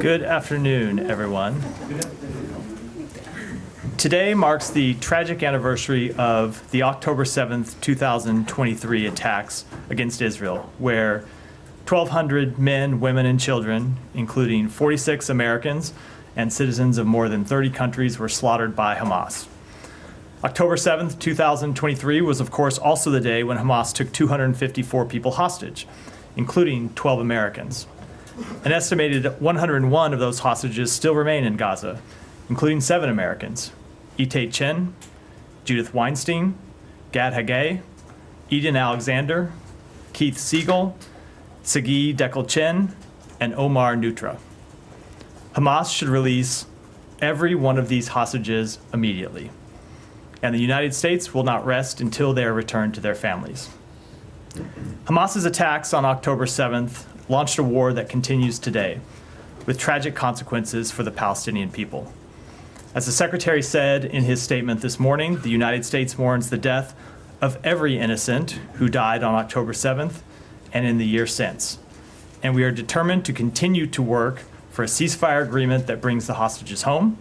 Good afternoon, everyone. Today marks the tragic anniversary of the October 7th, 2023 attacks against Israel, where 1,200 men, women, and children, including 46 Americans and citizens of more than 30 countries, were slaughtered by Hamas. October 7th, 2023 was, of course, also the day when Hamas took 254 people hostage, including 12 Americans. An estimated 101 of those hostages still remain in Gaza, including 7 Americans: Itai Chen, Judith Weinstein, Gad Hagay, Eden Alexander, Keith Siegel, Sagi Dekel Chen, and Omar Nutra. Hamas should release every one of these hostages immediately, and the United States will not rest until they are returned to their families. Hamas's attacks on October 7th launched a war that continues today, with tragic consequences for the Palestinian people. As the Secretary said in his statement this morning, the United States mourns the death of every innocent who died on October 7th and in the year since. And we are determined to continue to work for a ceasefire agreement that brings the hostages home,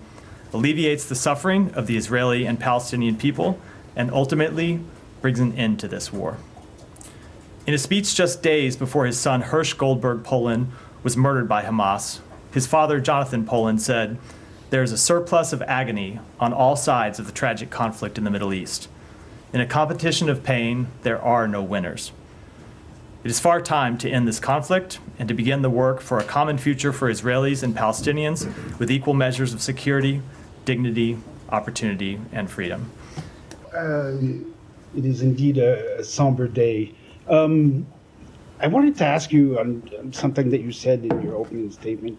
alleviates the suffering of the Israeli and Palestinian people, and ultimately brings an end to this war. In a speech just days before his son Hersh Goldberg Poland was murdered by Hamas, his father Jonathan Poland said, "There is a surplus of agony on all sides of the tragic conflict in the Middle East. In a competition of pain, there are no winners. It is far time to end this conflict and to begin the work for a common future for Israelis and Palestinians with equal measures of security, dignity, opportunity, and freedom." It is indeed a somber day. I wanted to ask you on something that you said in your opening statement.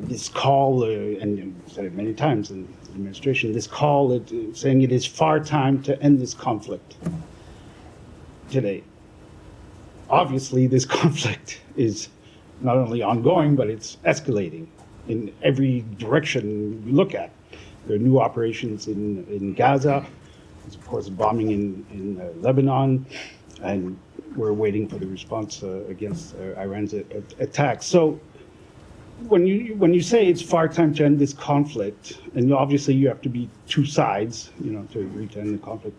This call, and you said it many times in the administration, this call saying it is far time to end this conflict today. Obviously, this conflict is not only ongoing, but it's escalating in every direction you look at. There are new operations in Gaza. There's, of course, bombing in Lebanon, and we're waiting for the response against Iran's attacks. So when you say it's far time to end this conflict, and obviously you have to be two sides, to agree to end the conflict,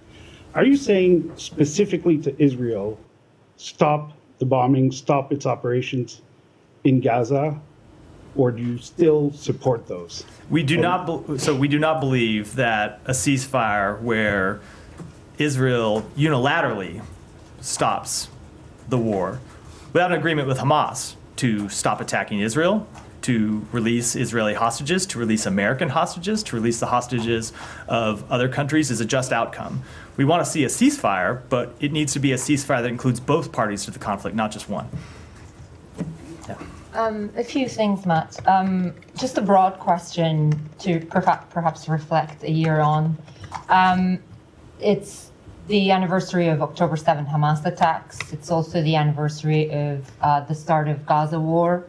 are you saying specifically to Israel, stop the bombing, stop its operations in Gaza, or do you still support those? We do not believe that a ceasefire where Israel unilaterally stops the war without an agreement with Hamas to stop attacking Israel, to release Israeli hostages, to release American hostages, to release the hostages of other countries is a just outcome. We want to see a ceasefire, but it needs to be a ceasefire that includes both parties to the conflict, not just one. Yeah. A few things, Matt. Just a broad question to perhaps reflect a year on. It's the anniversary of October 7 Hamas attacks. It's also the anniversary of the start of Gaza war,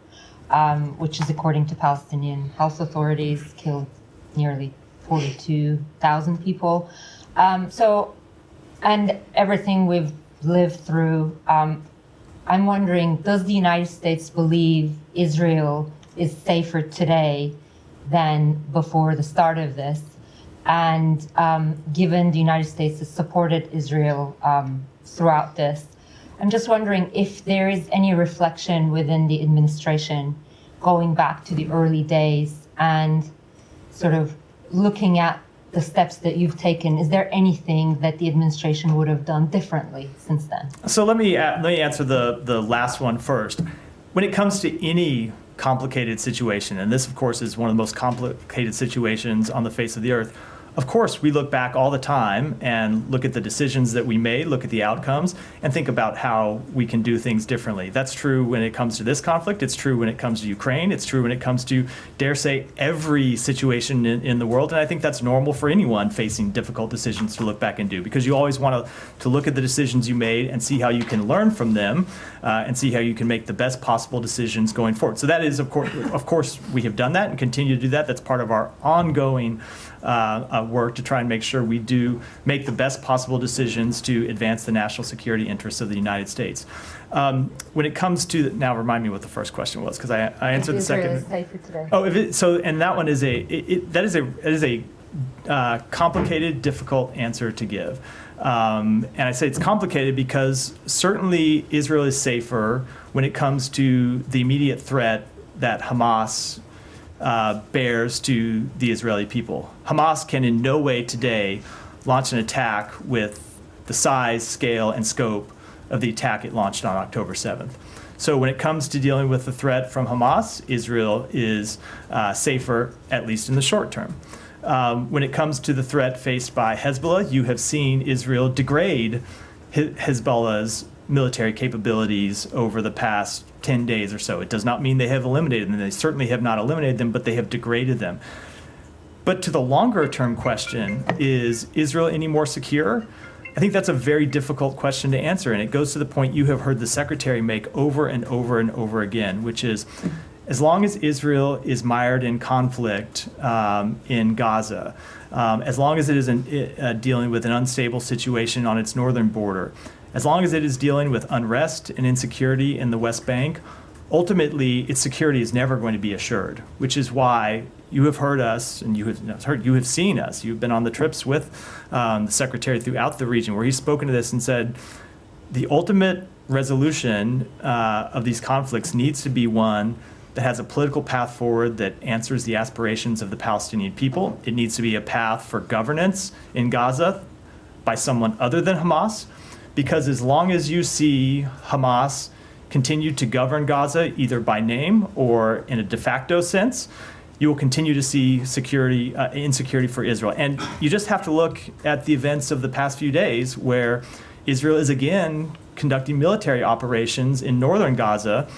which is, according to Palestinian health authorities, killed nearly 42,000 people. And everything we've lived through, I'm wondering, does the United States believe Israel is safer today than before the start of this? And given the United States has supported Israel throughout this, I'm just wondering if there is any reflection within the administration going back to the early days and sort of looking at the steps that you've taken. Is there anything that the administration would have done differently since then? So let me answer the last one first. When it comes to any complicated situation, and this, of course, is one of the most complicated situations on the face of the earth, of course, we look back all the time and look at the decisions that we made, look at the outcomes, and think about how we can do things differently. That's true when it comes to this conflict. It's true when it comes to Ukraine. It's true when it comes to, dare say, every situation in the world. And I think that's normal for anyone facing difficult decisions to look back and do, because you always want to look at the decisions you made and see how you can learn from them and see how you can make the best possible decisions going forward. So that is, of course, we have done that and continue to do that. That's part of our ongoing work to try and make sure we do make the best possible decisions to advance the national security interests of the United States. When it comes to, now remind me what the first question was, because I answered the second. Israel is safer today. Oh, and that one is a complicated, difficult answer to give. And I say it's complicated because certainly Israel is safer when it comes to the immediate threat that Hamas bears to the Israeli people. Hamas can in no way today launch an attack with the size, scale, and scope of the attack it launched on October 7th. So when it comes to dealing with the threat from Hamas, Israel is safer, at least in the short term. When it comes to the threat faced by Hezbollah, you have seen Israel degrade Hezbollah's military capabilities over the past 10 days or so. It does not mean they have eliminated them. They certainly have not eliminated them, but they have degraded them. But to the longer term question, is Israel any more secure? I think that's a very difficult question to answer, and it goes to the point you have heard the Secretary make over and over and over again, which is, as long as Israel is mired in conflict in Gaza, as long as it is dealing with an unstable situation on its northern border, as long as it is dealing with unrest and insecurity in the West Bank, ultimately its security is never going to be assured, which is why you have heard us, and you have seen us. You've been on the trips with the Secretary throughout the region, where he's spoken to this and said, the ultimate resolution of these conflicts needs to be one that has a political path forward that answers the aspirations of the Palestinian people. It needs to be a path for governance in Gaza by someone other than Hamas, because as long as you see Hamas continue to govern Gaza, either by name or in a de facto sense, you will continue to see insecurity for Israel. And you just have to look at the events of the past few days, where Israel is again conducting military operations in northern Gaza,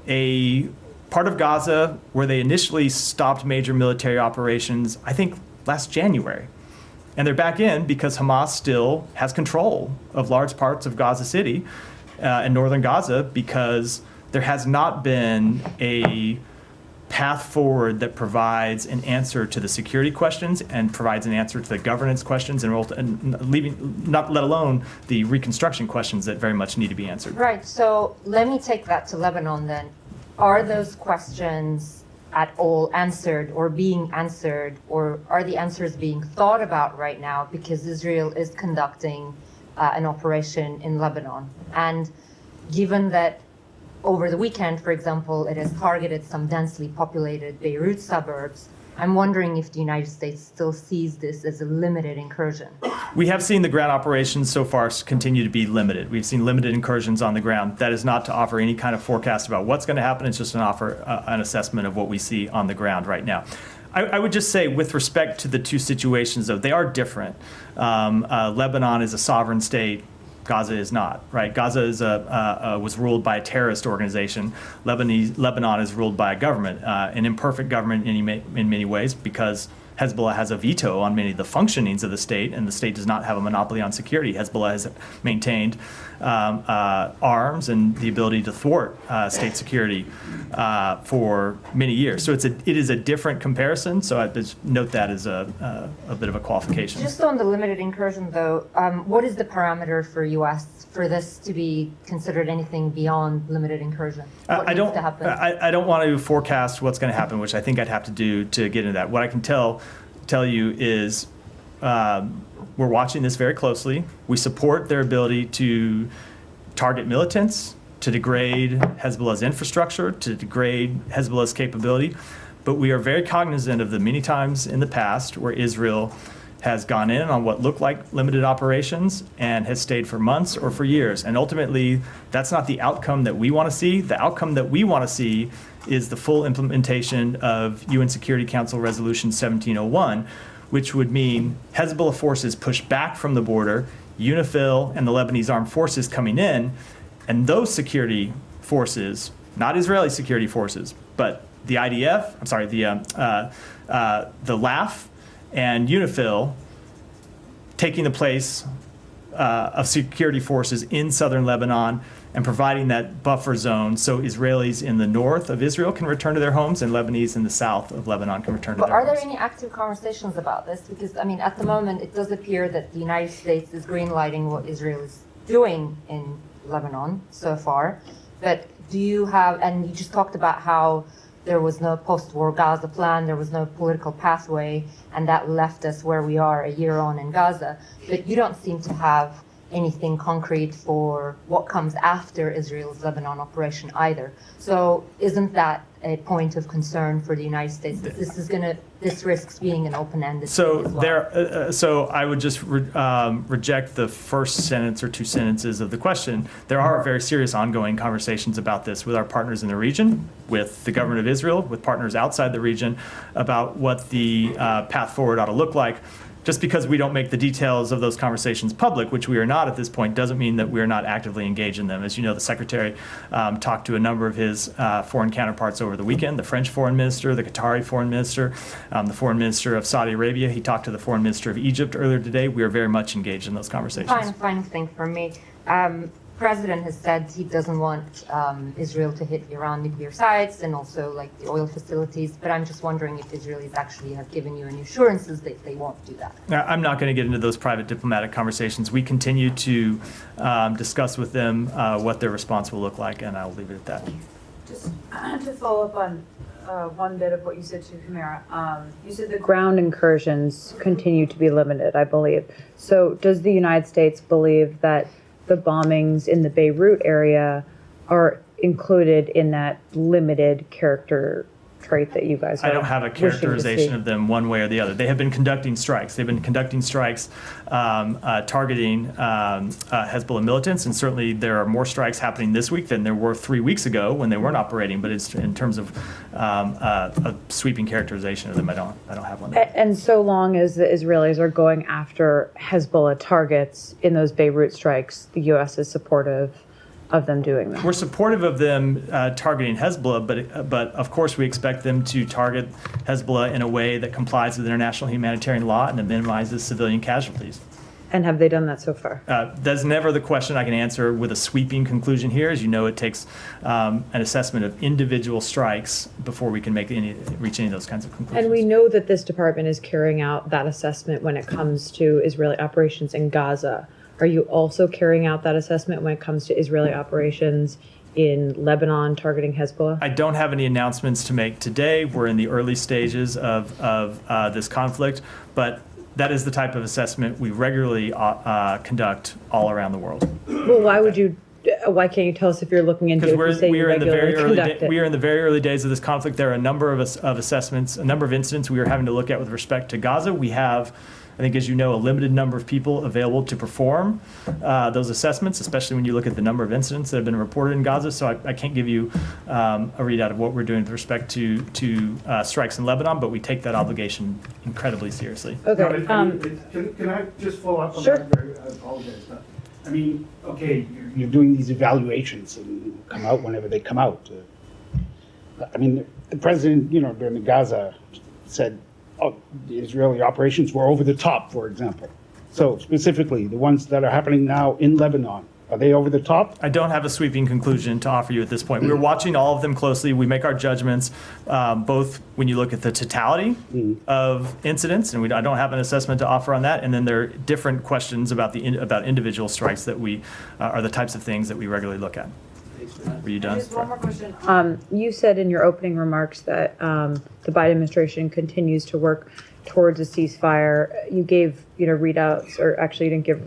a part of Gaza where they initially stopped major military operations, I think, last January. And they're back in because Hamas still has control of large parts of Gaza City in northern Gaza, because there has not been a path forward that provides an answer to the security questions and provides an answer to the governance questions, and let alone the reconstruction questions that very much need to be answered. Right. So let me take that to Lebanon then. Are those questions at all answered or being answered, or are the answers being thought about right now because Israel is conducting an operation in Lebanon? And given that over the weekend, for example, it has targeted some densely populated Beirut suburbs, I'm wondering if the United States still sees this as a limited incursion. We have seen the ground operations so far continue to be limited. We've seen limited incursions on the ground. That is not to offer any kind of forecast about what's going to happen. It's just an assessment of what we see on the ground right now. I would just say, with respect to the two situations, though, they are different. Lebanon is a sovereign state. Gaza is not, right? Gaza was ruled by a terrorist organization. Lebanon is ruled by a government, an imperfect government in many ways, because Hezbollah has a veto on many of the functionings of the state, and the state does not have a monopoly on security. Hezbollah has maintained arms and the ability to thwart state security for many years. So it is a different comparison. So I just note that as a bit of a qualification. Just on the limited incursion, though, what is the parameter for U.S. for this to be considered anything beyond limited incursion? What needs to happen? I don't want to forecast what's going to happen, which I think I'd have to do to get into that. What I can tell you is we're watching this very closely. We support their ability to target militants, to degrade Hezbollah's infrastructure, to degrade Hezbollah's capability. But we are very cognizant of the many times in the past where Israel has gone in on what looked like limited operations and has stayed for months or for years. And ultimately, that's not the outcome that we want to see. The outcome that we want to see is the full implementation of UN Security Council Resolution 1701, which would mean Hezbollah forces push back from the border, UNIFIL and the Lebanese armed forces coming in, and those security forces, not Israeli security forces, but the IDF, the LAF and UNIFIL taking the place of security forces in southern Lebanon and providing that buffer zone so Israelis in the north of Israel can return to their homes and Lebanese in the south of Lebanon can return to But their are homes. there any active conversations about this? Because, I mean, at the moment, it does appear that the United States is greenlighting what Israel is doing in Lebanon so far. But do you have, and you just talked about how there was no post-war Gaza plan, there was no political pathway, and that left us where we are a year on in Gaza. But you don't seem to have anything concrete for what comes after Israel's Lebanon operation either. So isn't that a point of concern for the United States that this risks being an open-ended So thing as well? so I would just reject the first sentence or two sentences of the question. There are very serious ongoing conversations about this with our partners in the region, with the government of Israel, with partners outside the region, about what the path forward ought to look like. Just because we don't make the details of those conversations public, which we are not at this point, doesn't mean that we are not actively engaged in them. As you know, the Secretary talked to a number of his foreign counterparts over the weekend, the French Foreign Minister, the Qatari Foreign Minister, the Foreign Minister of Saudi Arabia. He talked to the Foreign Minister of Egypt earlier today. We are very much engaged in those conversations. Final thing for me. President has said he doesn't want Israel to hit Iran nuclear sites and also like the oil facilities, but I'm just wondering if Israelis actually have given you any assurances that they won't do that. Now, I'm not going to get into those private diplomatic conversations. We continue to discuss with them what their response will look like, and I'll leave it at that. Just to follow up on one bit of what you said to Humira, you said the ground incursions continue to be limited, I believe. So does the United States believe that the bombings in the Beirut area are included in that limited character trait that you guys are I don't have a wishing to characterization see? of them one way or the other. They have been conducting strikes. They've been conducting strikes targeting Hezbollah militants, and certainly there are more strikes happening this week than there were 3 weeks ago when they weren't operating. But it's in terms of a sweeping characterization of them, I don't have one. And so long as the Israelis are going after Hezbollah targets in those Beirut strikes, the U.S. is supportive of them doing that. We're supportive of them targeting Hezbollah, but of course we expect them to target Hezbollah in a way that complies with international humanitarian law and that minimizes civilian casualties. And have they done that so far? That's never the question I can answer with a sweeping conclusion here. As you know, it takes an assessment of individual strikes before we can reach any of those kinds of conclusions. And we know that this department is carrying out that assessment when it comes to Israeli operations in Gaza. Are you also carrying out that assessment when it comes to Israeli operations in Lebanon targeting Hezbollah? I don't have any announcements to make today. We're in the early stages of this conflict, but that is the type of assessment we regularly conduct all around the world. Well, why can't you tell us if you're looking into it? Because we are in the very early days of this conflict. There are a number of assessments, a number of incidents we are having to look at with respect to Gaza. We have, I think, as you know, a limited number of people available to perform those assessments, especially when you look at the number of incidents that have been reported in Gaza. So I can't give you a readout of what we're doing with respect to strikes in Lebanon, but we take that obligation incredibly seriously. Okay. Can I just follow up on Sure. that? I apologize. But, I mean, okay, you're doing these evaluations and come out whenever they come out. I mean, the president, during Gaza said, the Israeli operations were over the top, for example. So specifically, the ones that are happening now in Lebanon, are they over the top? I don't have a sweeping conclusion to offer you at this point. We're watching all of them closely. We make our judgments, both when you look at the totality of incidents, and I don't have an assessment to offer on that. And then there are different questions about about individual strikes that are the types of things that we regularly look at. Were you done? Just one more question. You said in your opening remarks that the Biden administration continues to work towards a ceasefire. You gave, readouts, or actually you didn't give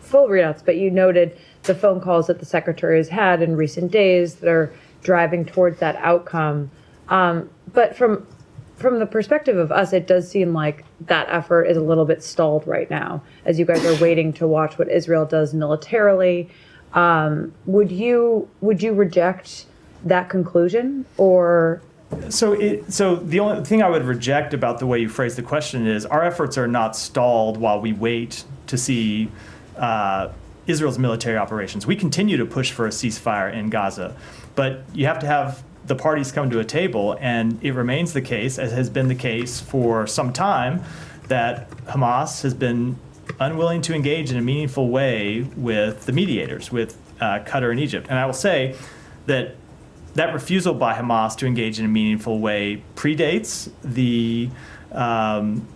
full readouts, but you noted the phone calls that the secretary has had in recent days that are driving towards that outcome. But from the perspective of us, it does seem like that effort is a little bit stalled right now, as you guys are waiting to watch what Israel does militarily. Would you reject that conclusion, or? So the only thing I would reject about the way you phrase the question is our efforts are not stalled while we wait to see Israel's military operations. We continue to push for a ceasefire in Gaza, but you have to have the parties come to a table, and it remains the case, as has been the case for some time, that Hamas has been unwilling to engage in a meaningful way with the mediators, with Qatar and Egypt. And I will say that refusal by Hamas to engage in a meaningful way predates the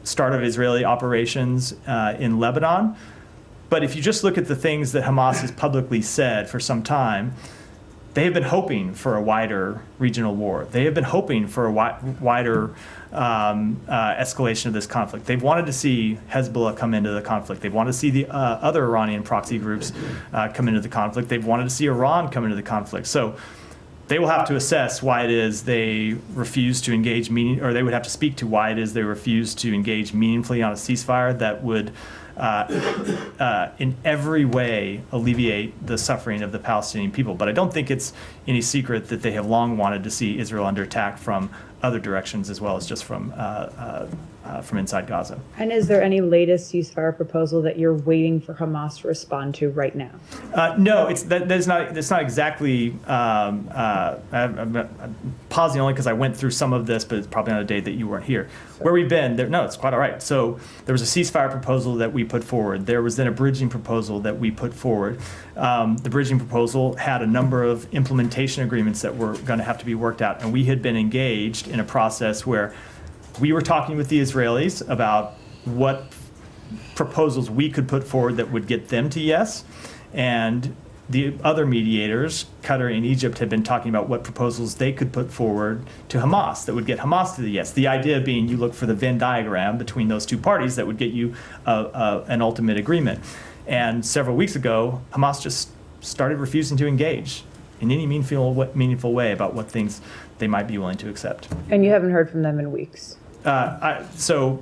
start of Israeli operations in Lebanon. But if you just look at the things that Hamas has publicly said for some time, they have been hoping for a wider regional war. They have been hoping for a wider escalation of this conflict. They've wanted to see Hezbollah come into the conflict. They've wanted to see the other Iranian proxy groups come into the conflict. They've wanted to see Iran come into the conflict. So they will have to assess why it is they refuse to engage or they would have to speak to why it is they refuse to engage meaningfully on a ceasefire that would in every way alleviate the suffering of the Palestinian people. But I don't think it's any secret that they have long wanted to see Israel under attack from other directions as well as just from inside Gaza. And is there any latest ceasefire proposal that you're waiting for Hamas to respond to right now? No, that's not exactly. I'm pausing only because I went through some of this, but it's probably on a day that you weren't here. Sorry. Where we've been, no, it's quite all right. So there was a ceasefire proposal that we put forward. There was then a bridging proposal that we put forward. The bridging proposal had a number of implementation agreements that were going to have to be worked out, and we had been engaged in a process where we were talking with the Israelis about what proposals we could put forward that would get them to yes, and the other mediators, Qatar and Egypt, had been talking about what proposals they could put forward to Hamas that would get Hamas to the yes. The idea being you look for the Venn diagram between those two parties that would get you an ultimate agreement. And several weeks ago, Hamas just started refusing to engage in any meaningful way about what things they might be willing to accept. And you haven't heard from them in weeks? So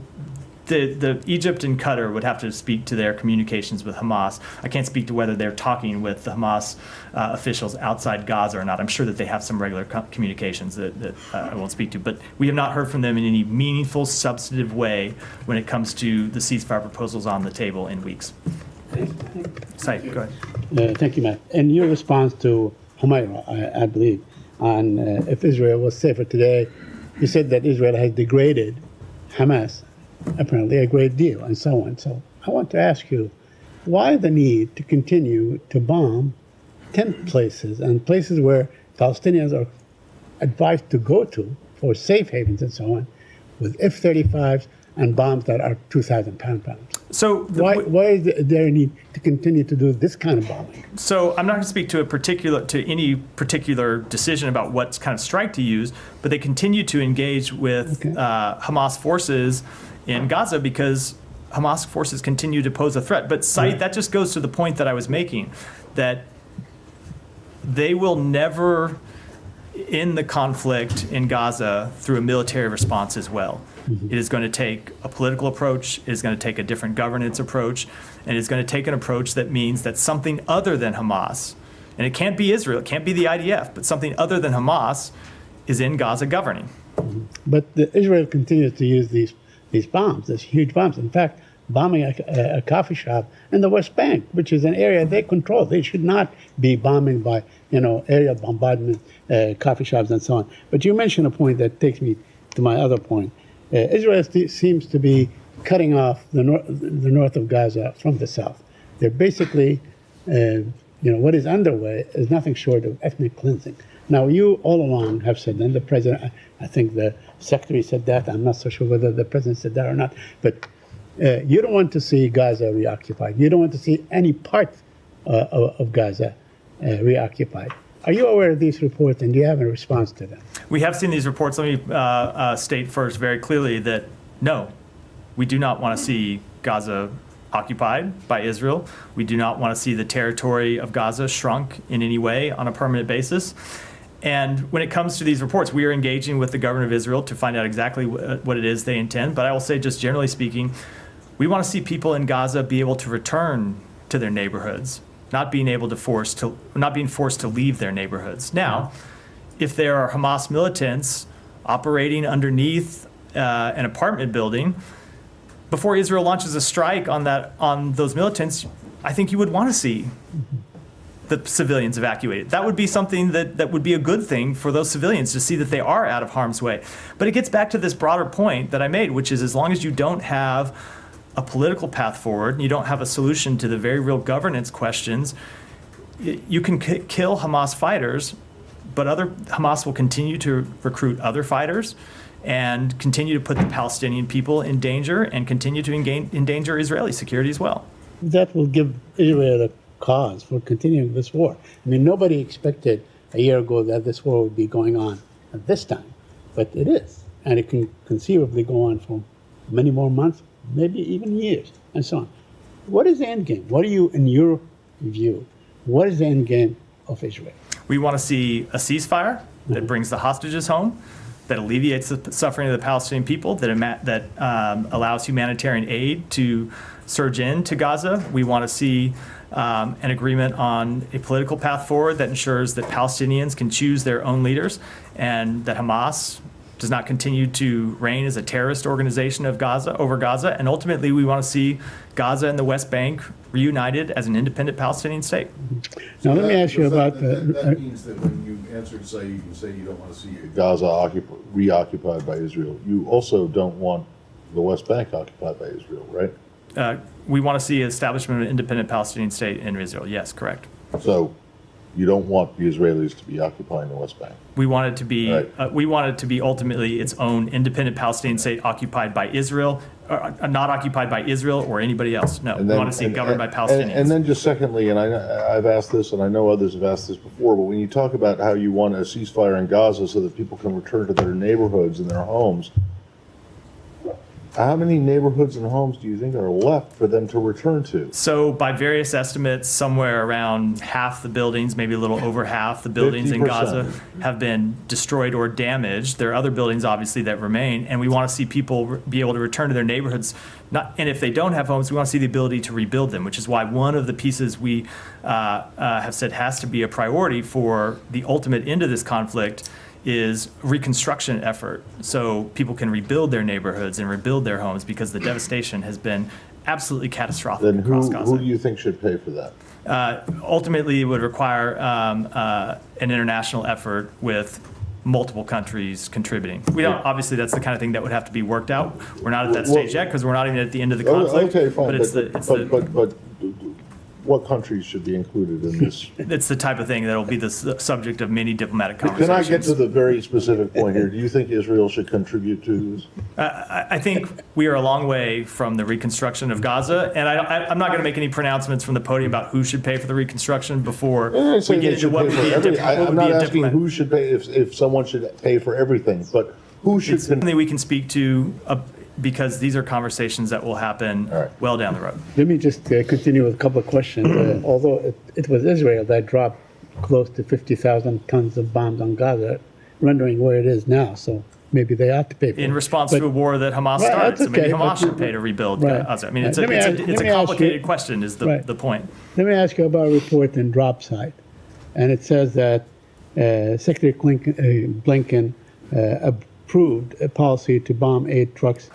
the Egypt and Qatar would have to speak to their communications with Hamas. I can't speak to whether they're talking with the Hamas officials outside Gaza or not. I'm sure that they have some regular communications that I won't speak to. But we have not heard from them in any meaningful, substantive way when it comes to the ceasefire proposals on the table in weeks. Said, go ahead. Thank you, Matt. In your response to Humayra, I believe, on if Israel was safer today, you said that Israel has degraded Hamas apparently a great deal and so on. So I want to ask you, why the need to continue to bomb tent places and places where Palestinians are advised to go to for safe havens and so on with F-35s and bombs that are 2,000 pounds? So why is there a need to continue to do this kind of bombing? So I'm not going to speak to any particular decision about what kind of strike to use, but they continue to engage with Hamas forces in Gaza because Hamas forces continue to pose a threat. But Said, that just goes to the point that I was making, that they will never end the conflict in Gaza through a military response as well. Mm-hmm. It is going to take a political approach, it is going to take a different governance approach, and it's going to take an approach that means that something other than Hamas, and it can't be Israel, it can't be the IDF, but something other than Hamas is in Gaza governing. Mm-hmm. But Israel continues to use these bombs, these huge bombs. In fact, bombing a coffee shop in the West Bank, which is an area they control. They should not be bombing by, area bombardment, coffee shops and so on. But you mentioned a point that takes me to my other point. Israel seems to be cutting off the north of Gaza from the south. They're basically, what is underway is nothing short of ethnic cleansing. Now, you all along have said, and the president, I think the secretary said that, I'm not so sure whether the president said that or not, but you don't want to see Gaza reoccupied. You don't want to see any part of Gaza reoccupied. Are you aware of these reports, and do you have a response to them? We have seen these reports. Let me state first very clearly that, no, we do not want to see Gaza occupied by Israel. We do not want to see the territory of Gaza shrunk in any way on a permanent basis. And when it comes to these reports, we are engaging with the government of Israel to find out exactly what it is they intend. But I will say, just generally speaking, we want to see people in Gaza be able to return to their neighborhoods, not being forced to leave their neighborhoods. Now, if there are Hamas militants operating underneath an apartment building, before Israel launches a strike on those militants, I think you would want to see the civilians evacuated. That would be something that would be a good thing for those civilians to see that they are out of harm's way. But it gets back to this broader point that I made, which is as long as you don't have a political path forward, and you don't have a solution to the very real governance questions, you can kill Hamas fighters, but Hamas will continue to recruit other fighters and continue to put the Palestinian people in danger and continue to endanger Israeli security as well. That will give Israel a cause for continuing this war. I mean, nobody expected a year ago that this war would be going on at this time, but it is. And it can conceivably go on for many more months, maybe even years, and so on. What is the end game? What are you, in your view, what is the end game of Israel? We want to see a ceasefire that brings the hostages home, that alleviates the suffering of the Palestinian people, that allows humanitarian aid to surge into Gaza. We want to see an agreement on a political path forward that ensures that Palestinians can choose their own leaders and that Hamas does not continue to reign as a terrorist organization of over Gaza. And ultimately, we want to see Gaza and the West Bank reunited as an independent Palestinian state. Now, let me ask you about that means that when you answered Saeed, you say you don't want to see Gaza reoccupied by Israel. You also don't want the West Bank occupied by Israel, right? We want to see establishment of an independent Palestinian state in Israel. Yes, correct. So you don't want the Israelis to be occupying the West Bank. We want it to be. Right. We want it to be ultimately its own independent Palestinian state, occupied by Israel, not occupied by Israel or anybody else. No, we want to see it governed by Palestinians. And then just secondly, and I've asked this, and I know others have asked this before, but when you talk about how you want a ceasefire in Gaza so that people can return to their neighborhoods and their homes, how many neighborhoods and homes do you think are left for them to return to? So by various estimates, somewhere around half the buildings, maybe a little over half the buildings in 50%. Gaza have been destroyed or damaged. There are other buildings, obviously, that remain, and we want to see people be able to return to their neighborhoods. And if they don't have homes, we want to see the ability to rebuild them, which is why one of the pieces we have said has to be a priority for the ultimate end of this conflict is reconstruction effort, so people can rebuild their neighborhoods and rebuild their homes, because the devastation has been absolutely catastrophic Then across Gaza. who do you think should pay for that? Ultimately, it would require an international effort with multiple countries contributing. We don't. Obviously, that's the kind of thing that would have to be worked out. We're not at that stage yet because we're not even at the end of the conflict. Okay, fine. But what countries should be included in this? It's the type of thing that will be the subject of many diplomatic conversations. Can I get to the very specific point here? Do you think Israel should contribute to this? I think we are a long way from the reconstruction of Gaza, and I'm not going to make any pronouncements from the podium about who should pay for the reconstruction before we get into what would be a diplomat. I'm not asking who should pay, if someone should pay for everything, but who should? It's something we can speak to, because these are conversations that will happen well down the road. Let me just continue with a couple of questions. Although it was Israel that dropped close to 50,000 tons of bombs on Gaza, rendering where it is now. So maybe they ought to pay for it. In response to a war that Hamas started. So maybe Hamas should pay to rebuild Gaza. I mean, it's a complicated question is the point. Let me ask you about a report in Drop Site. And it says that Secretary Blinken approved a policy to bomb 8 trucks.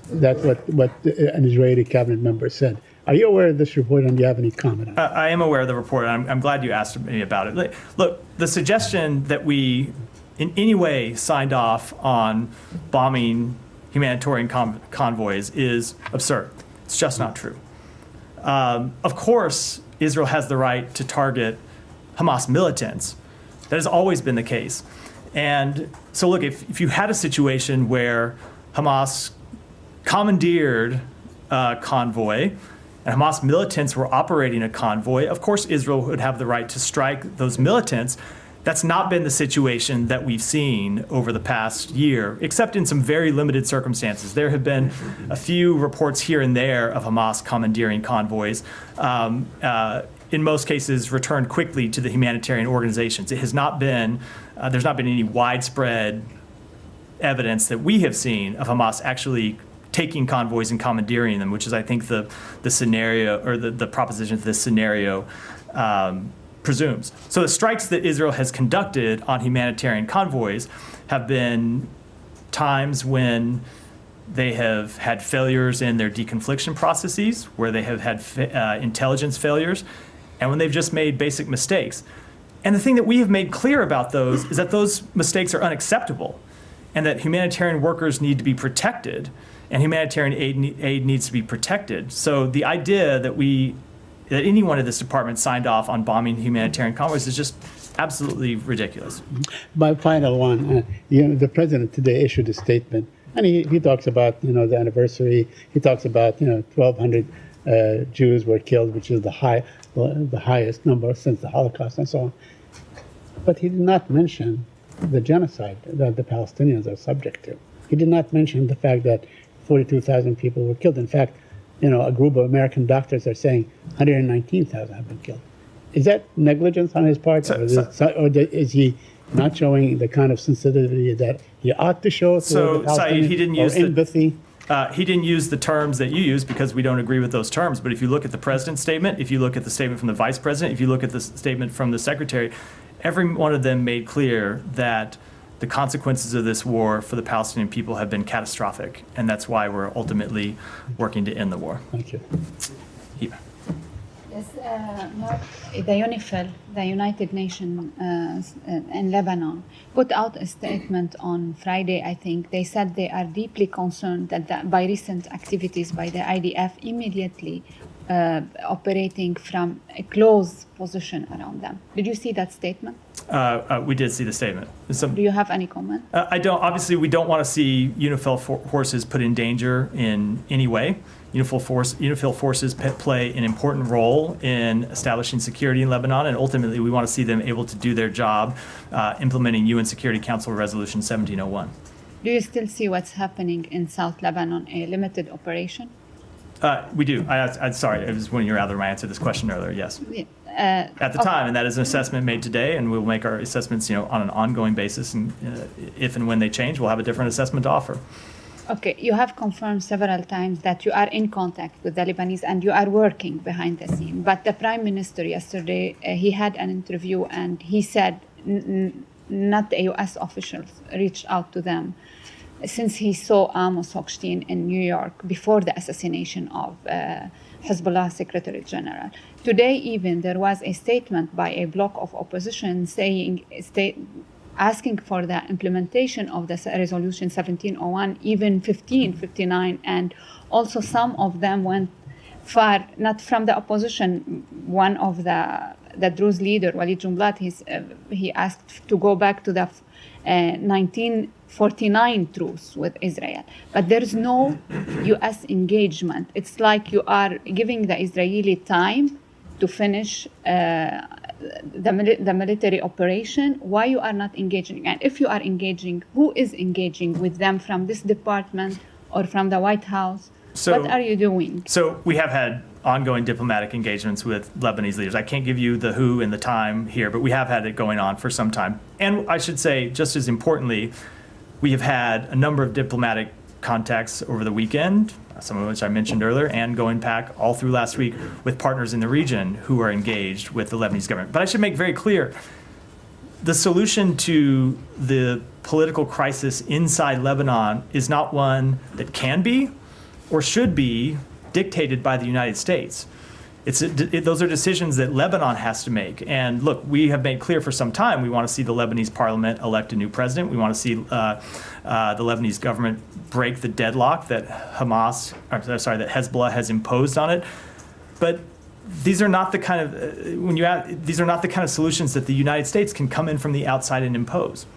That's what an Israeli cabinet member said. Are you aware of this report, and do you have any comment on it? I am aware of the report. I'm glad you asked me about it. Look, the suggestion that we in any way signed off on bombing humanitarian convoys is absurd. It's just not true. Of course, Israel has the right to target Hamas militants. That has always been the case. And so look, if you had a situation where Hamas commandeered a convoy and Hamas militants were operating a convoy, of course Israel would have the right to strike those militants. That's not been the situation that we've seen over the past year, except in some very limited circumstances. There have been a few reports here and there of Hamas commandeering convoys. In most cases, returned quickly to the humanitarian organizations. It has not been, there's not been any widespread evidence that we have seen of Hamas actually taking convoys and commandeering them, which is, I think, the scenario, or the proposition of this scenario presumes. So the strikes that Israel has conducted on humanitarian convoys have been times when they have had failures in their deconfliction processes, where they have had intelligence failures, and when they've just made basic mistakes. And the thing that we have made clear about those is that those mistakes are unacceptable and that humanitarian workers need to be protected. and humanitarian aid needs to be protected. So the idea that anyone at this department signed off on bombing humanitarian convoys is just absolutely ridiculous. My final one, the president today issued a statement, and he talks about, the anniversary. He talks about, 1,200 Jews were killed, which is the highest number since the Holocaust and so on. But he did not mention the genocide that the Palestinians are subject to. He did not mention the fact that 42,000 people were killed. In fact, a group of American doctors are saying 119,000 have been killed. Is that negligence on his part, or is he not showing the kind of sensitivity that he ought to show? So, Saeed, he didn't use empathy. He didn't use the terms that you use because we don't agree with those terms. But if you look at the president's statement, if you look at the statement from the vice president, if you look at the statement from the secretary, every one of them made clear that the consequences of this war for the Palestinian people have been catastrophic, and that's why we're ultimately working to end the war. Thank you. Eva. Yes, Mark, the UNIFIL, the United Nations in Lebanon, put out a statement on Friday, I think. They said they are deeply concerned that by recent activities by the IDF immediately operating from a close position around them. Did you see that statement? We did see the statement. Do you have any comment? I don't. Obviously, we don't want to see UNIFIL forces put in danger in any way. UNIFIL forces play an important role in establishing security in Lebanon, and ultimately we want to see them able to do their job implementing UN Security Council Resolution 1701. Do you still see what's happening in South Lebanon, a limited operation? We do. I'm sorry, it was when you were out of my answer to this question earlier, yes. At the time, and that is an assessment made today, and we'll make our assessments on an ongoing basis, and if and when they change, we'll have a different assessment to offer. Okay, you have confirmed several times that you are in contact with the Lebanese and you are working behind the scene. But the Prime Minister yesterday, he had an interview and he said not the U.S. officials reached out to them since he saw Amos Hochstein in New York before the assassination of Hezbollah Secretary General. Today even there was a statement by a bloc of opposition asking for the implementation of the resolution 1701, even 1559, and also some of them went far, not from the opposition. One of the Druze leader, Walid Jumblat, he asked to go back to the 1949 truce with Israel. But there's no U.S. engagement. It's like you are giving the Israeli time to finish the military operation. Why you are not engaging? And if you are engaging, who is engaging with them from this department or from the White House? What are you doing? So we have had ongoing diplomatic engagements with Lebanese leaders. I can't give you the who and the time here, but we have had it going on for some time. And I should say, just as importantly, we have had a number of diplomatic contacts over the weekend, some of which I mentioned earlier, and going back all through last week with partners in the region who are engaged with the Lebanese government. But I should make very clear, the solution to the political crisis inside Lebanon is not one that can be or should be dictated by the United States. Those are decisions that Lebanon has to make. And look, we have made clear for some time we want to see the Lebanese parliament elect a new president. We want to see the Lebanese government break the deadlock that that Hezbollah has imposed on it. But these are not the kind of these are not the kind of solutions that the United States can come in from the outside and impose.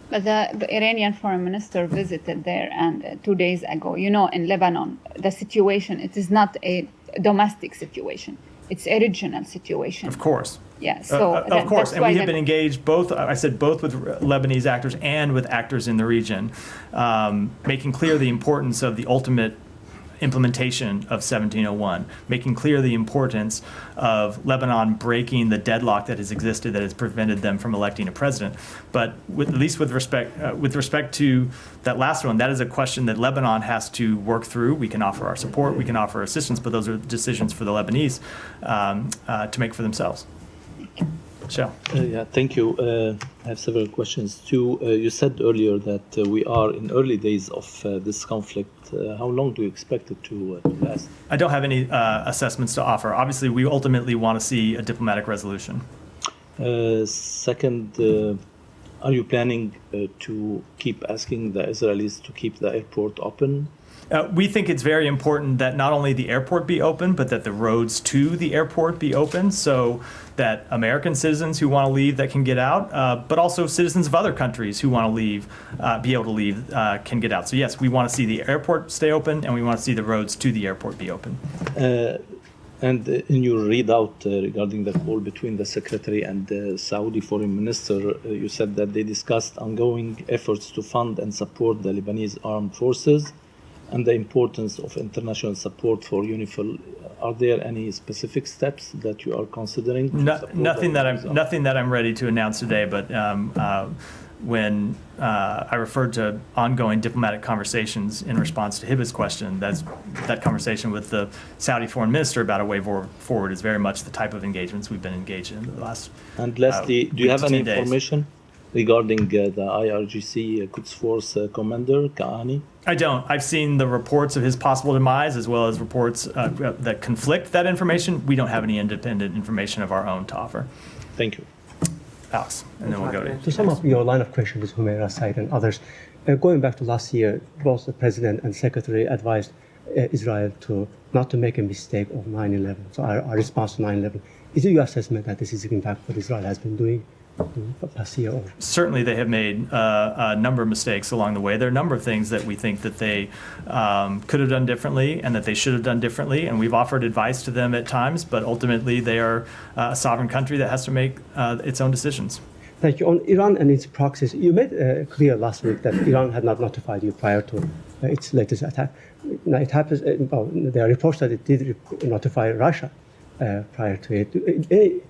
But the Iranian foreign minister visited there, and 2 days ago, in Lebanon, the situation, it is not a domestic situation. It's a regional situation. Of course. Yeah, so of course, and we have been engaged both with Lebanese actors and with actors in the region, making clear the importance of the ultimate implementation of 1701, making clear the importance of Lebanon breaking the deadlock that has existed that has prevented them from electing a president. But at least with respect to that last one, that is a question that Lebanon has to work through. We can offer our support, we can offer assistance, but those are decisions for the Lebanese to make for themselves. Michelle. Thank you. I have several questions too. You said earlier that we are in early days of this conflict. How long do you expect it to last? I don't have any assessments to offer. Obviously, we ultimately want to see a diplomatic resolution. Second, are you planning to keep asking the Israelis to keep the airport open? We think it's very important that not only the airport be open, but that the roads to the airport be open so that American citizens who want to leave that can get out, but also citizens of other countries who want to leave, be able to leave, can get out. So yes, we want to see the airport stay open, and we want to see the roads to the airport be open. And in your readout regarding the call between the Secretary and the Saudi Foreign Minister, you said that they discussed ongoing efforts to fund and support the Lebanese armed forces and the importance of international support for UNIFIL. Are there any specific steps that you are considering? Nothing that I'm ready to announce today, but when I referred to ongoing diplomatic conversations in response to Hibba's question, that conversation with the Saudi foreign minister about a way forward is very much the type of engagements we've been engaged in the last. And lastly, do you have any information regarding the IRGC Quds Force commander, Kaani? I don't. I've seen the reports of his possible demise as well as reports that conflict that information. We don't have any independent information of our own to offer. Thank you. Alex, and then we'll go to sum up your line of question with Humaira Said and others, going back to last year, both the President and Secretary advised Israel not to make a mistake of 9/11. So our response to 9/11. Is it your assessment that this is in fact what Israel has been doing for past year? Certainly they have made a number of mistakes along the way. There are a number of things that we think that they could have done differently and that they should have done differently, and we've offered advice to them at times, but ultimately they are a sovereign country that has to make its own decisions. Thank you. On Iran and its proxies, you made clear last week that Iran had not notified you prior to its latest attack. Now it happens, there are reports that it did notify Russia prior to it.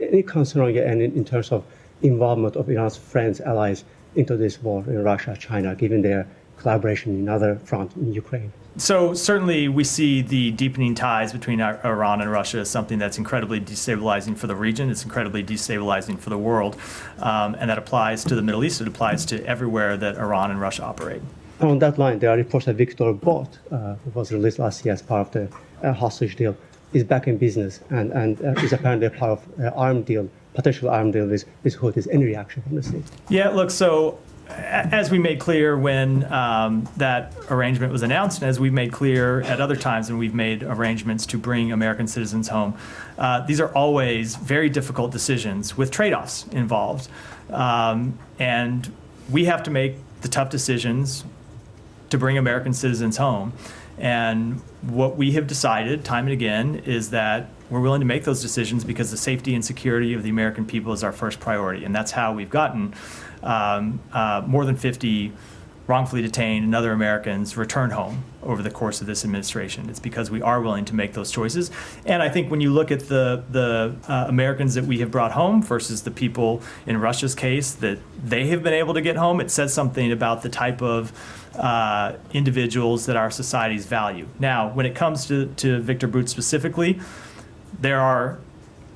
Any concern on your end in terms of involvement of Iran's friends, allies into this war in Russia, China, given their collaboration in other fronts in Ukraine? So certainly we see the deepening ties between Iran and Russia as something that's incredibly destabilizing for the region. It's incredibly destabilizing for the world. And that applies to the Middle East. It applies to everywhere that Iran and Russia operate. On that line, there are reports that Victor Bout, who was released last year as part of the hostage deal, is back in business and is apparently a part of potential arm deal with Houthis. Any reaction from the state? Yeah, look, so as we made clear when that arrangement was announced, and as we've made clear at other times when we've made arrangements to bring American citizens home, these are always very difficult decisions with trade-offs involved. And we have to make the tough decisions to bring American citizens home. And what we have decided time and again is that we're willing to make those decisions because the safety and security of the American people is our first priority. And that's how we've gotten more than 50 wrongfully detained and other Americans return home over the course of this administration. It's because we are willing to make those choices. And I think when you look at the Americans that we have brought home versus the people in Russia's case that they have been able to get home, it says something about the type of individuals that our societies value. Now, when it comes to Victor Bout specifically, there are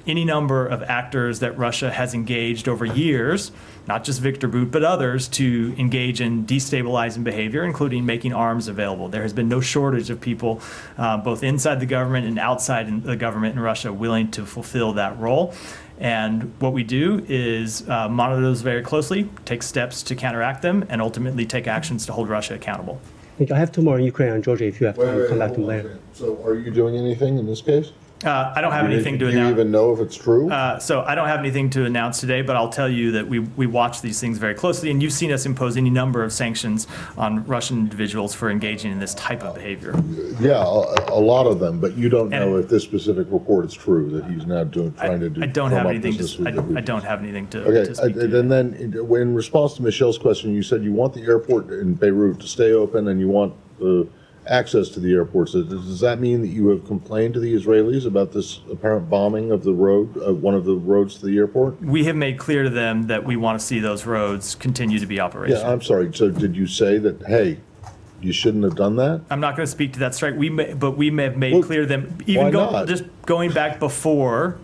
any number of actors that Russia has engaged over years, not just Victor Bout, but others, to engage in destabilizing behavior, including making arms available. There has been no shortage of people, both inside the government and outside the government in Russia, willing to fulfill that role. And what we do is monitor those very closely, take steps to counteract them, and ultimately take actions to hold Russia accountable. I have two more in Ukraine and Georgia if you have to come back to them later. So are you doing anything in this case? I don't have anything to announce. Do you even know if it's true? So I don't have anything to announce today, but I'll tell you that we watch these things very closely, and you've seen us impose any number of sanctions on Russian individuals for engaging in this type of behavior. Yeah, a lot of them, but you don't know if this specific report is true that he's now trying to do. I don't have anything to. Okay, to speak to. and then in response to Michelle's question, you said you want the airport in Beirut to stay open, and you want access to the airports. Does that mean that you have complained to the Israelis about this apparent bombing of the road, one of the roads to the airport? We have made clear to them that we want to see those roads continue to be operational. Yeah, I'm sorry. So did you say that, hey, you shouldn't have done that? I'm not going to speak to that strike. We have made clear to them, even just going back before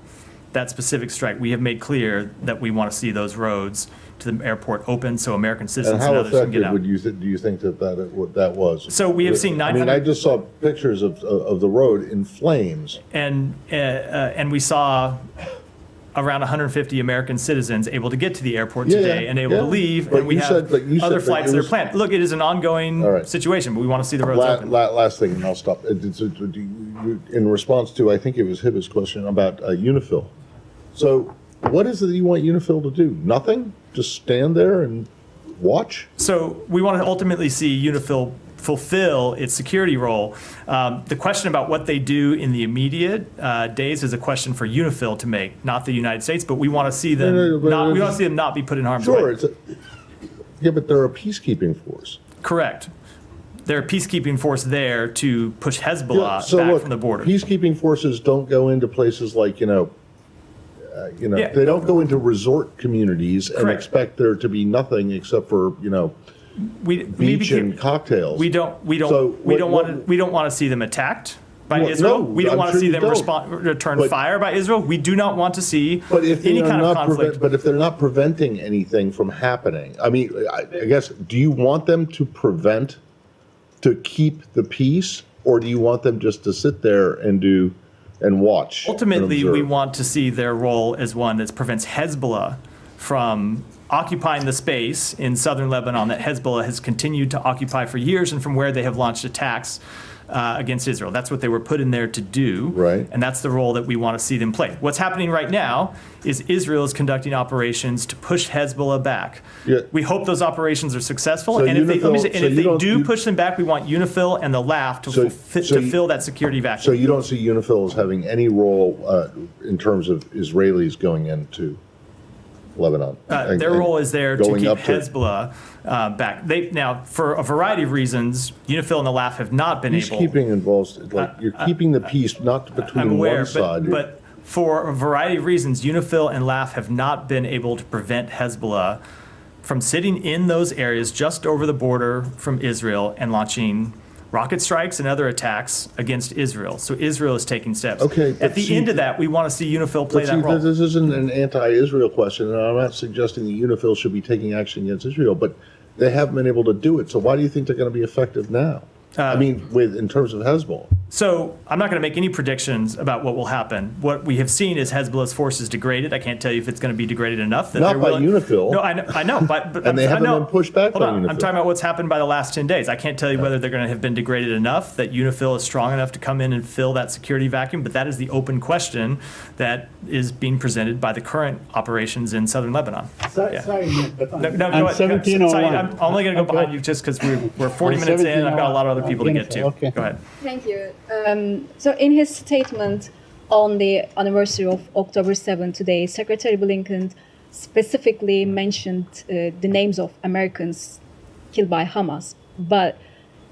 that specific strike, we have made clear that we want to see those roads to the airport open so American citizens and others can get out. And how effective do you think that was? So we have seen 900. I just saw pictures of the road in flames. And we saw around 150 American citizens able to get to the airport Yeah, today yeah, and able yeah. to leave, But and we you have said- but you other said that flights it that are was- planned. Look, it is an ongoing All right. situation, but we want to see the roads open. Last thing, and I'll stop. In response to, I think it was Hibba's question about UNIFIL. So, what is it that you want UNIFIL to do? Nothing? Just stand there and watch? So we want to ultimately see UNIFIL fulfill its security role. The question about what they do in the immediate days is a question for UNIFIL to make, not the United States. But we want to see them not be put in harm's Sure. way. Yeah, but they're a peacekeeping force. Correct. They're a peacekeeping force there to push Hezbollah so back look, from the border. peacekeeping forces don't go into places like, Yeah. they don't go into resort communities and Correct. expect there to be nothing except for, beach and cocktails. We don't So we don't want to see them attacked by Well, Israel. no, We don't I'm want sure to see you them don't. return But- fire by Israel. We do not want to see But if they any are kind of not conflict. but if they're not preventing anything from happening, I mean, I guess, do you want them to keep the peace, or do you want them just to sit there and watch? and Ultimately, we observe? want to see their role as one that prevents Hezbollah from occupying the space in southern Lebanon that Hezbollah has continued to occupy for years, and from where they have launched attacks against Israel. That's what they were put in there to do. Right. And that's the role that we want to see them play. What's happening right now is Israel is conducting operations to push Hezbollah back. Yeah. We hope those operations are successful. So And if they, let me say, UNIFIL and so if you they don't- do you- push them back, we want UNIFIL and the LAF to, So- to so you- fill that security vacuum. So you don't see UNIFIL as having any role in terms of Israelis going into Lebanon? Their role is there to going keep up to- Hezbollah back. Now, for a variety of reasons, UNIFIL and the LAF have not been able. Peacekeeping involves, you're keeping the peace not between I'm aware, one side. but for a variety of reasons, UNIFIL and LAF have not been able to prevent Hezbollah from sitting in those areas just over the border from Israel and launching rocket strikes and other attacks against Israel. So Israel is taking steps. Okay, but At the see- end of that, we want to see UNIFIL play But that see, role. this isn't an anti-Israel question, and I'm not suggesting that UNIFIL should be taking action against Israel, but they haven't been able to do it. So why do you think they're going to be effective now? In terms of Hezbollah. So I'm not going to make any predictions about what will happen. What we have seen is Hezbollah's forces degraded. I can't tell you if it's going to be degraded enough. That Not they're by willing- UNIFIL. No, I know, but And they I haven't know. been pushed back Hold by on, UNIFIL. I'm talking about what's happened by the last 10 days. I can't tell you whether they're going to have been degraded enough that UNIFIL is strong enough to come in and fill that security vacuum. But that is the open question that is being presented by the current operations in southern Lebanon. Sorry, Yeah. sorry, Nick, but No, on go ahead. 1701. Sorry, I'm only going to go Okay. behind you just because we're 40 On minutes in. I've got a lot of other 1701. people to get to. Okay. Go ahead. Thank you. So in his statement on the anniversary of October 7 today, Secretary Blinken specifically mentioned the names of Americans killed by Hamas, but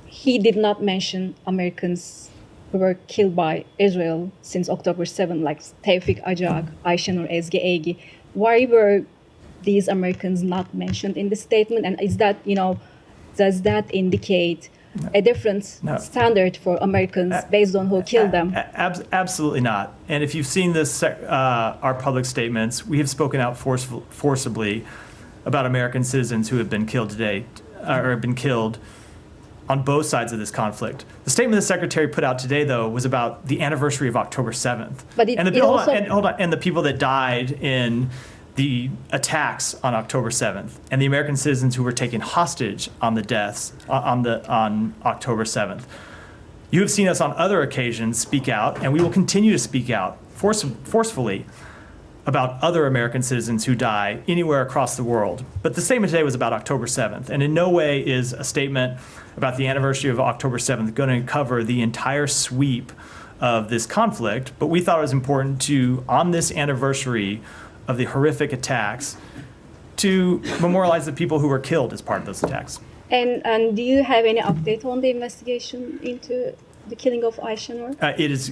he did not mention Americans who were killed by Israel since October 7, like Tevfik Ajak, Ayşenur Ezgi Egi. Why were these Americans not mentioned in the statement? And is that, does that indicate a different No. standard for Americans based on who killed them? Absolutely not. And if you've seen this, our public statements, we have spoken out forcibly about American citizens who have been killed today, or have been killed on both sides of this conflict. The statement the secretary put out today, though, was about the anniversary of October 7th. But it also- and the people that died in the attacks on October 7th, and the American citizens who were taken hostage on the deaths on October 7th. You have seen us on other occasions speak out, and we will continue to speak out forcefully about other American citizens who die anywhere across the world. But the statement today was about October 7th, and in no way is a statement about the anniversary of October 7th going to cover the entire sweep of this conflict. But we thought it was important to, on this anniversary of the horrific attacks, to memorialize the people who were killed as part of those attacks. And do you have any update on the investigation into the killing of Ayşenur?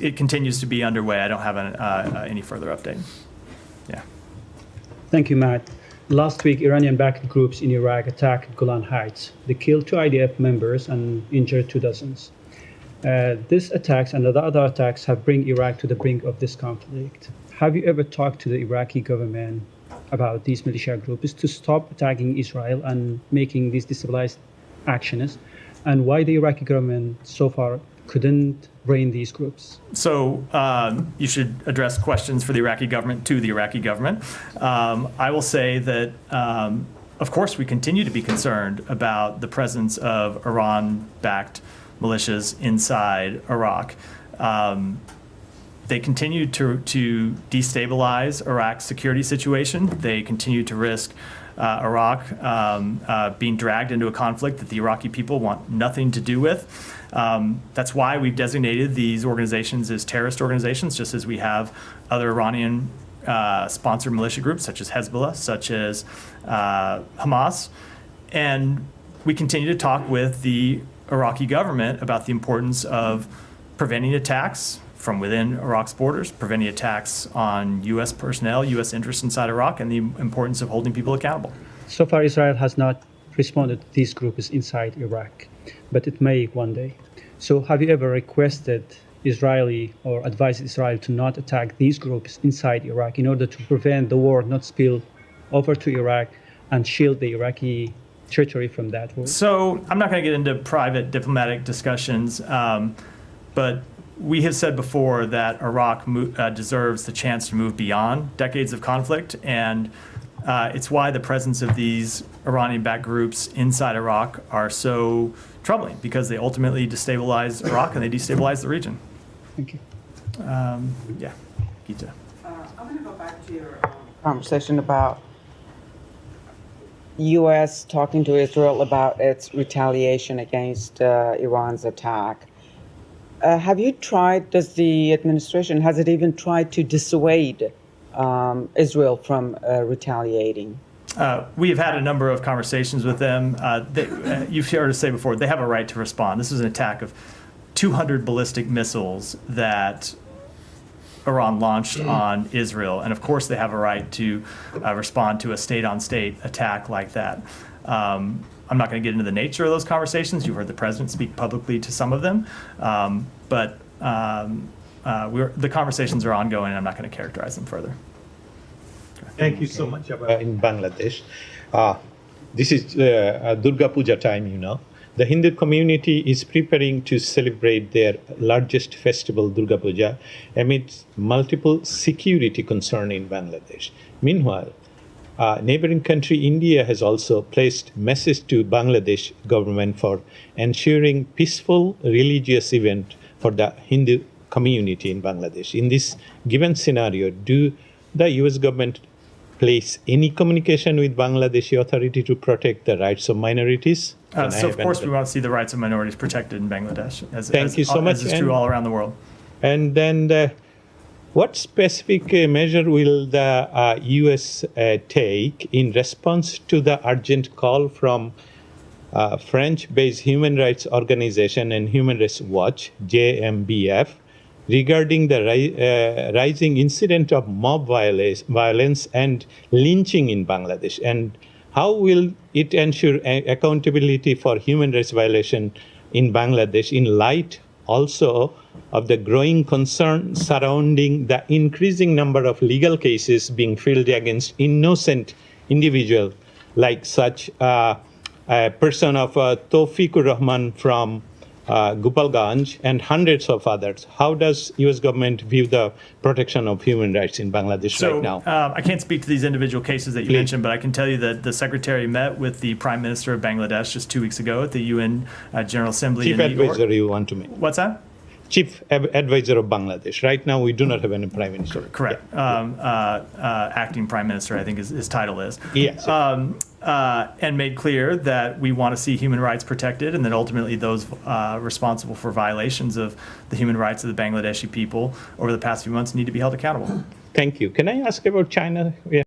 It continues to be underway. I don't have any further update. Yeah. Thank you, Matt. Last week, Iranian-backed groups in Iraq attacked Golan Heights. They killed 2 IDF members and injured 2 dozens. These attacks and the other attacks have brought Iraq to the brink of this conflict. Have you ever talked to the Iraqi government about these militia groups to stop attacking Israel and making these destabilized actions? And why the Iraqi government so far couldn't rein these groups? So you should address questions for the Iraqi government to the Iraqi government. I will say that, of course, we continue to be concerned about the presence of Iran-backed militias inside Iraq. They continue to destabilize Iraq's security situation. They continue to risk Iraq being dragged into a conflict that the Iraqi people want nothing to do with. That's why we've designated these organizations as terrorist organizations, just as we have other Iranian sponsored militia groups such as Hezbollah, such as Hamas. And we continue to talk with the Iraqi government about the importance of preventing attacks from within Iraq's borders, preventing attacks on U.S. personnel, U.S. interests inside Iraq, and the importance of holding people accountable. So far, Israel has not responded to these groups inside Iraq, but it may one day. So have you ever requested Israeli or advised Israel to not attack these groups inside Iraq in order to prevent the war not spill over to Iraq and shield the Iraqi territory from that war? So I'm not going to get into private diplomatic discussions, but we have said before that Iraq deserves the chance to move beyond decades of conflict, and it's why the presence of these Iranian-backed groups inside Iraq are so troubling, because they ultimately destabilize Iraq and they destabilize the region. Thank you. Yeah, Gita. I'm going to go back to your conversation about U.S. talking to Israel about its retaliation against Iran's attack. Have you tried, has it even tried to dissuade Israel from retaliating? We have had a number of conversations with them. You've heard us say before, they have a right to respond. This is an attack of 200 ballistic missiles that Iran launched on Israel. And of course, they have a right to respond to a state-on-state attack like that. I'm not going to get into the nature of those conversations. You've heard the president speak publicly to some of them. But the conversations are ongoing, and I'm not going to characterize them further. Thank you so much. In Bangladesh, this is Durga Puja time, you know. The Hindu community is preparing to celebrate their largest festival, Durga Puja, amidst multiple security concerns in Bangladesh. Meanwhile, neighboring country India has also placed message to Bangladesh government for ensuring peaceful religious event for the Hindu community in Bangladesh. In this given scenario, do the U.S. government place any communication with Bangladeshi authority to protect the rights of minorities? So of course we want to see the rights of minorities protected in Bangladesh, as is true all around the world. And then what specific measure will the U.S. take in response to the urgent call from French-based human rights organization and Human Rights Watch, JMBF, regarding the rising incident of mob violence and lynching in Bangladesh? And how will it ensure accountability for human rights violation in Bangladesh in light also of the growing concern surrounding the increasing number of legal cases being filed against innocent individuals, like such a person of Tawfiqur Rahman from Gopalganj and hundreds of others? How does U.S. government view the protection of human rights in Bangladesh right now? I can't speak to these individual cases that you mentioned, but I can tell you that the Secretary met with the Prime Minister of Bangladesh just 2 weeks ago at the UN General Assembly Chief in New York. Advisor you want to make? What's that? Chief Advisor of Bangladesh. Right now, we do not have any Prime Minister. Correct. Yeah. Acting Prime Minister, I think his title is. Yes. And made clear that we want to see human rights protected, and that ultimately those responsible for violations of the human rights of the Bangladeshi people over the past few months need to be held accountable. Thank you. Can I ask about China? Yeah.